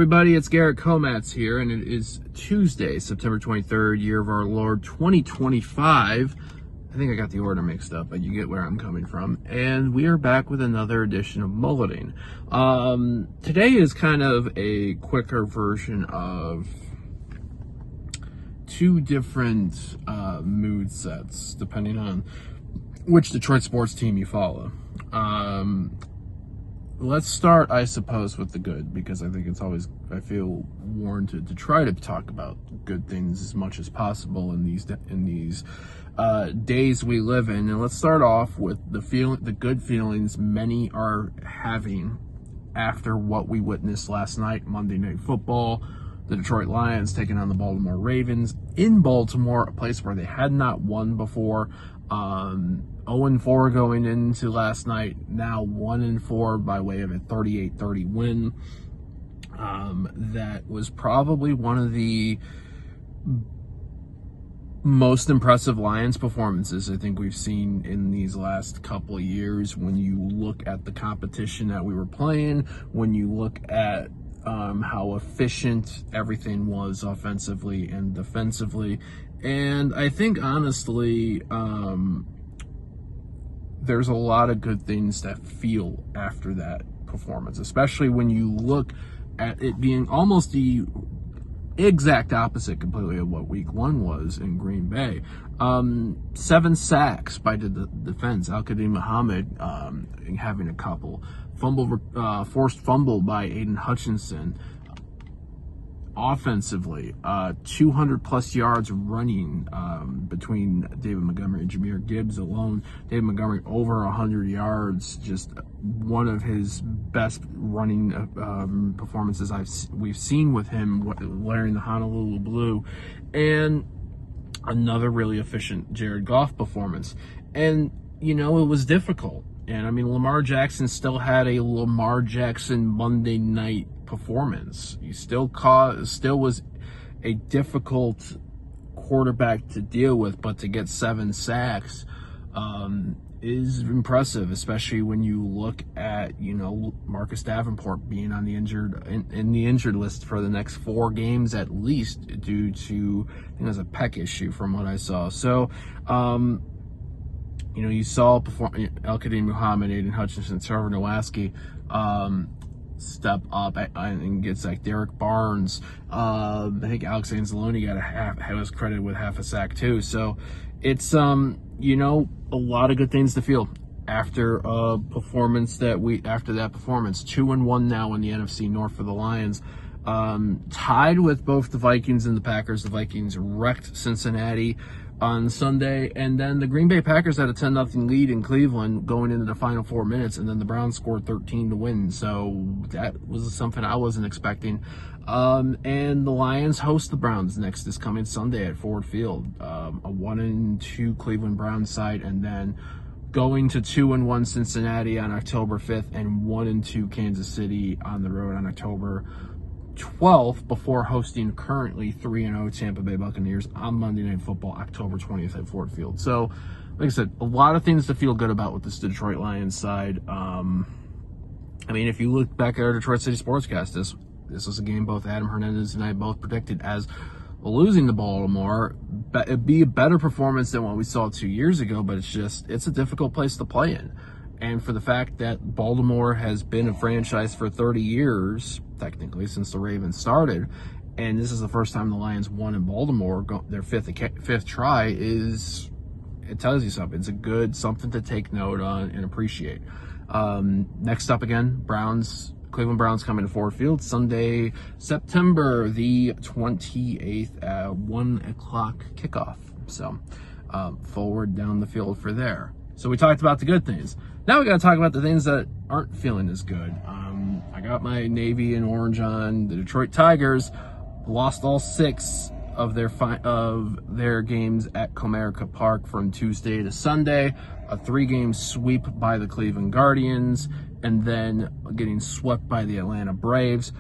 everybody, it's Garret Komatz here, and it is Tuesday, September 23rd, year of our Lord 2025. I think I got the order mixed up, but you get where I'm coming from. And we are back with another edition of Mulleting. Today is kind of a quicker version of two different mood sets, depending on which Detroit sports team you follow. Let's start, I suppose, with the good, because I think it's always, I feel warranted to try to talk about good things as much as possible in these days we live in. And let's start off with the good feelings many are having after what we witnessed last night, Monday Night Football. The Detroit Lions taking on the Baltimore Ravens in Baltimore, a place where they had not won before. 0-4 going into last night, now 1-4 by way of a 38-30 win. That was probably one of the most impressive Lions performances I think we've seen in these last couple of years. When you look at the competition that we were playing, when you look at how efficient everything was offensively and defensively. And I think, honestly, there's a lot of good things that feel after that performance, especially when you look at it being almost the exact opposite completely of what week one was in Green Bay. 7 sacks by the defense, Al-Qadim Muhammad having a couple. Forced fumble by Aiden Hutchinson. Offensively, 200 plus yards running between David Montgomery and Jahmyr Gibbs alone. David Montgomery over 100 yards, just one of his best running performances we've seen with him wearing the Honolulu blue, and another really efficient Jared Goff performance. And you know, it was difficult. And I mean, Lamar Jackson still had a Lamar Jackson Monday night performance. He still was a difficult quarterback to deal with, but to get 7 sacks is impressive, especially when you look at, you know, Marcus Davenport being on the injured list for the next 4 games at least, due to, I think there's a pec issue from what I saw. So, you know, you saw Al-Qadim Muhammad, Aiden Hutchinson, Trevor Nowaski step up and get like Derek Barnes. I think Alex Anzalone was credited with half a sack too. So it's you know, a lot of good things to feel after a performance after that performance. 2-1 now in the NFC North for the Lions. Tied with both the Vikings and the Packers. The Vikings wrecked Cincinnati on Sunday, and then the Green Bay Packers had a 10-0 lead in Cleveland going into the final 4 minutes, and then the Browns scored 13 to win. So that was something I wasn't expecting. And the Lions host the Browns this coming Sunday at Ford Field. A 1-2 Cleveland Browns side, and then going to 2-1 Cincinnati on October 5th, and 1-2 Kansas City on the road on October 12th, before hosting currently 3-0 Tampa Bay Buccaneers on Monday Night Football, October 20th at Ford Field. So, like I said, a lot of things to feel good about with this Detroit Lions side. I mean, if you look back at our Detroit City Sportscast, this was a game both Adam Hernandez and I both predicted as losing to Baltimore. It'd be a better performance than what we saw 2 years ago, but it's a difficult place to play in. And for the fact that Baltimore has been a franchise for 30 years, technically, since the Ravens started, and this is the first time the Lions won in Baltimore, their fifth try, it tells you something. It's something to take note on and appreciate. Next up again, Cleveland Browns coming to Ford Field Sunday, September the 28th at 1 o'clock kickoff. So forward down the field for there. So we talked about the good things. Now we got to talk about the things that aren't feeling as good. I got my navy and orange on. The Detroit Tigers lost all 6 of their games at Comerica Park from Tuesday to Sunday. A 3-game sweep by the Cleveland Guardians, and then getting swept by the Atlanta Braves.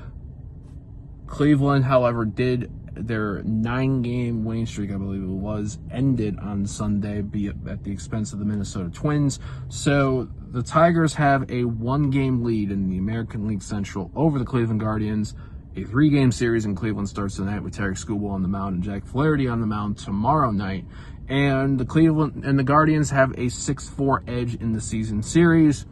Cleveland, however, did their 9-game winning streak, I believe it was, ended on Sunday, be it at the expense of the Minnesota Twins. So the Tigers have a 1-game lead in the American League Central over the Cleveland Guardians A 3-game series in Cleveland starts tonight with Tarek Skubal on the mound and Jack Flaherty on the mound tomorrow night. And the Guardians have a 6-4 edge in the season series.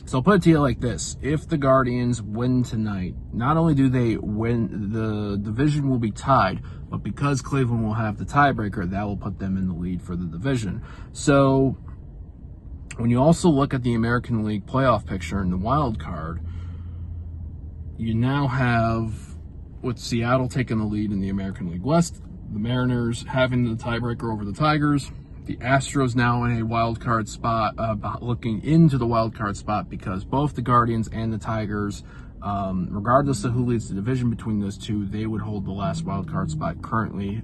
So I'll put it to you like this. If the Guardians win tonight, not only do they win, the division will be tied, but because Cleveland will have the tiebreaker, that will put them in the lead for the division. So when you also look at the American League playoff picture in the wild card, you now have, with Seattle taking the lead in the American League West, the Mariners having the tiebreaker over the Tigers, the Astros now in a wild card spot, looking into the wild card spot, because both the Guardians and the Tigers, regardless of who leads the division between those two, they would hold the last wild card spot currently.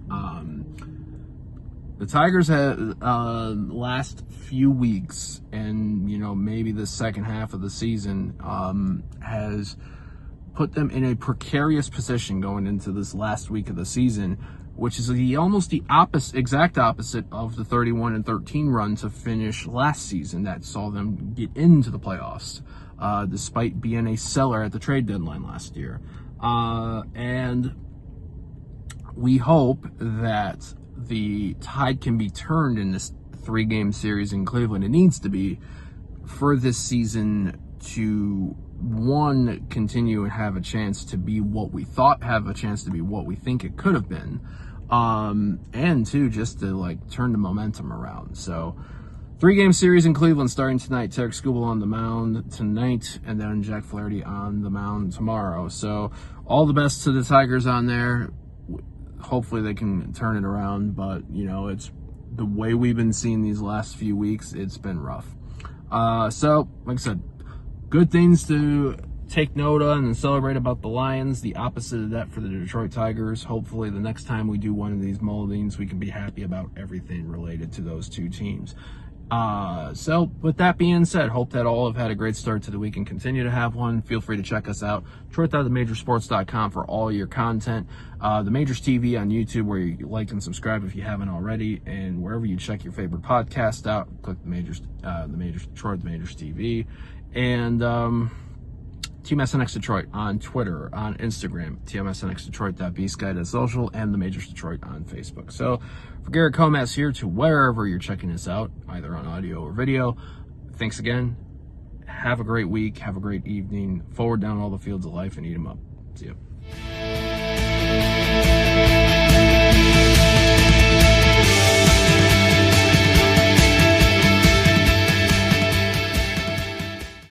The Tigers have last few weeks, and maybe the second half of the season has put them in a precarious position going into this last week of the season, which is almost the exact opposite of the 31-13 run to finish last season that saw them get into the playoffs, despite being a seller at the trade deadline last year. And we hope that the tide can be turned in this 3-game series in Cleveland. It needs to be for this season to, one, continue and have a chance to be what we thought, have a chance to be what we think it could have been, and two, just to turn the momentum around. So 3-game series in Cleveland starting tonight. Tarek Skubal on the mound tonight, and then Jack Flaherty on the mound tomorrow. So all the best to the Tigers on there. Hopefully they can turn it around, but it's the way we've been seeing these last few weeks, it's been rough. So like I said, good things to take note of and celebrate about the Lions. The opposite of that for the Detroit Tigers. Hopefully the next time we do one of these Mulletings, we can be happy about everything related to those two teams. So with that being said, hope that all have had a great start to the week and continue to have one. Feel free to check us out, Detroit.themajorsports.com, for all your content. The Majors TV on YouTube, where you like and subscribe if you haven't already, and wherever you check your favorite podcast out, click the Majors Detroit, the Majors TV, and Team SNX Detroit on Twitter, on Instagram, TMSNXDetroit.bsky.social, and the Majors Detroit on Facebook. So for Garret Komatz here, to wherever you're checking us out, either on audio or video, thanks again. Have a great week. Have a great evening. Forward down all the fields of life and eat them up. See ya.